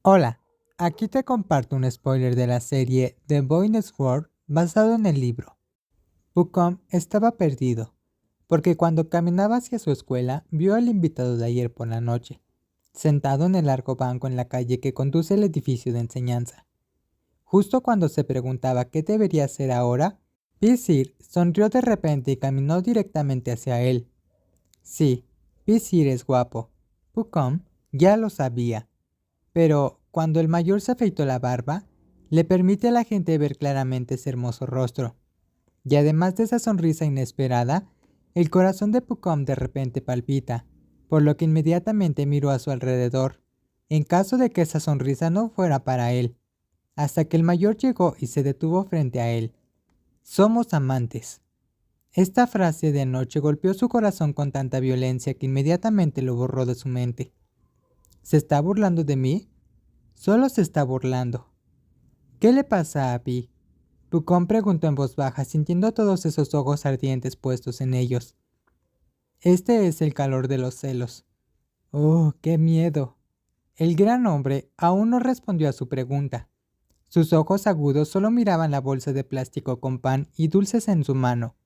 Hola, aquí te comparto un spoiler de la serie The Boy Next World basado en el libro. Pucom estaba perdido, porque cuando caminaba hacia su escuela vio al invitado de ayer por la noche, sentado en el largo banco en la calle que conduce al edificio de enseñanza. Justo cuando se preguntaba qué debería hacer ahora, Pisir sonrió de repente y caminó directamente hacia él. Sí, Pisir es guapo. Pucom ya lo sabía. Pero cuando el mayor se afeitó la barba, le permite a la gente ver claramente ese hermoso rostro. Y además de esa sonrisa inesperada, el corazón de Pucom de repente palpita, por lo que inmediatamente miró a su alrededor, en caso de que esa sonrisa no fuera para él, hasta que el mayor llegó y se detuvo frente a él. Somos amantes. Esta frase de anoche golpeó su corazón con tanta violencia que inmediatamente lo borró de su mente. ¿Se está burlando de mí? Solo se está burlando. ¿Qué le pasa a Pi? Pucón preguntó en voz baja, sintiendo todos esos ojos ardientes puestos en ellos. Este es el calor de los celos. ¡Oh, qué miedo! El gran hombre aún no respondió a su pregunta. Sus ojos agudos solo miraban la bolsa de plástico con pan y dulces en su mano.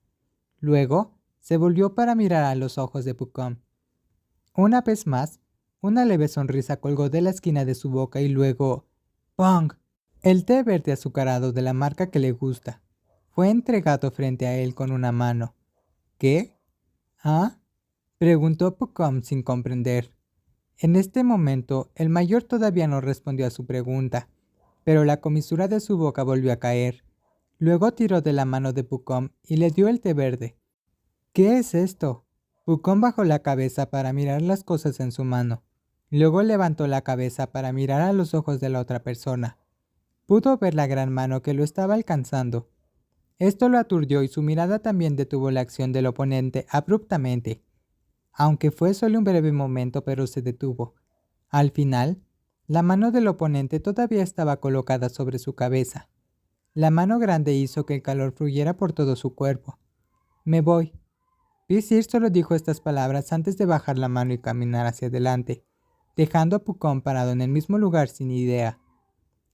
Luego, se volvió para mirar a los ojos de Pucón. Una vez más, una leve sonrisa colgó de la esquina de su boca y luego... ¡Pong! El té verde azucarado de la marca que le gusta fue entregado frente a él con una mano. ¿Qué? ¿Ah? Preguntó Pucom sin comprender. En este momento, el mayor todavía no respondió a su pregunta, pero la comisura de su boca volvió a caer. Luego tiró de la mano de Pucom y le dio el té verde. ¿Qué es esto? Pucom bajó la cabeza para mirar las cosas en su mano. Luego levantó la cabeza para mirar a los ojos de la otra persona. Pudo ver la gran mano que lo estaba alcanzando. Esto lo aturdió y su mirada también detuvo la acción del oponente abruptamente. Aunque fue solo un breve momento, pero se detuvo. Al final, la mano del oponente todavía estaba colocada sobre su cabeza. La mano grande hizo que el calor fluyera por todo su cuerpo. Me voy. Pisir solo dijo estas palabras antes de bajar la mano y caminar hacia adelante, dejando a Pucón parado en el mismo lugar sin idea.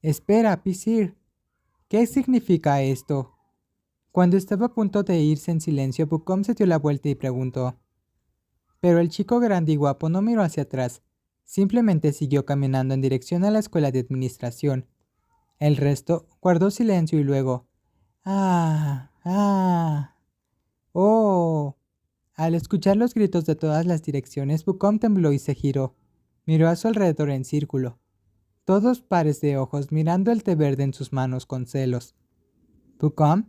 Espera, Pisir. ¿Qué significa esto? Cuando estaba a punto de irse en silencio, Pucom se dio la vuelta y preguntó. Pero el chico grande y guapo no miró hacia atrás, simplemente siguió caminando en dirección a la escuela de administración. El resto guardó silencio y luego... ¡Oh! Al escuchar los gritos de todas las direcciones, Pucom tembló y se giró. Miró a su alrededor en círculo. Todos pares de ojos mirando el té verde en sus manos con celos. Pucom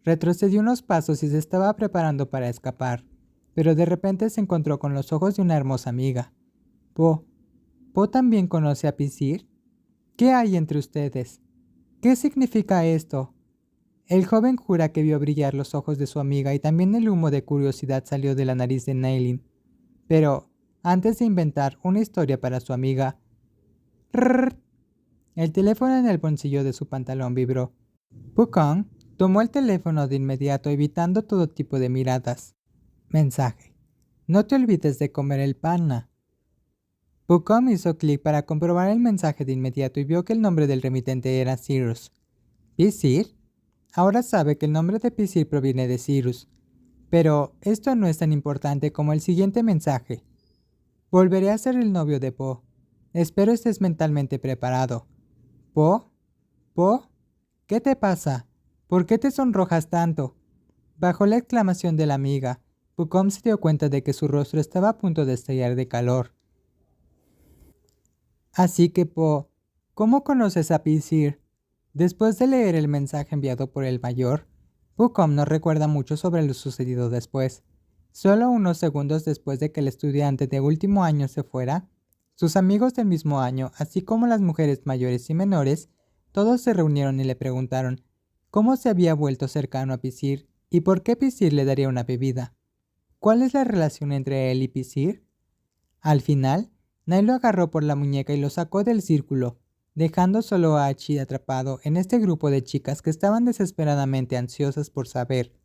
retrocedió unos pasos y se estaba preparando para escapar, pero de repente se encontró con los ojos de una hermosa amiga. ¿Po también conoce a Pisir? ¿Qué hay entre ustedes? ¿Qué significa esto? El joven jura que vio brillar los ojos de su amiga y también el humo de curiosidad salió de la nariz de Nailin. Pero, antes de inventar una historia para su amiga, ¡rrr! El teléfono en el bolsillo de su pantalón vibró. Pucón tomó el teléfono de inmediato, evitando todo tipo de miradas. Mensaje. No te olvides de comer el pana. Pucón hizo clic para comprobar el mensaje de inmediato y vio que el nombre del remitente era Cyrus. ¿Pisir? Ahora sabe que el nombre de Pisir proviene de Cyrus. Pero esto no es tan importante como el siguiente mensaje. Volveré a ser el novio de Po. Espero estés mentalmente preparado. ¿Po? ¿Po? ¿Qué te pasa? ¿Por qué te sonrojas tanto? Bajo la exclamación de la amiga, Pucom se dio cuenta de que su rostro estaba a punto de estallar de calor. Así que Po, ¿cómo conoces a Pisir? Después de leer el mensaje enviado por el mayor, Pucom no recuerda mucho sobre lo sucedido después. Solo unos segundos después de que el estudiante de último año se fuera, sus amigos del mismo año, así como las mujeres mayores y menores, todos se reunieron y le preguntaron cómo se había vuelto cercano a Pisir y por qué Pisir le daría una bebida. ¿Cuál es la relación entre él y Pisir? Al final, Nai lo agarró por la muñeca y lo sacó del círculo, dejando solo a Achi atrapado en este grupo de chicas que estaban desesperadamente ansiosas por saber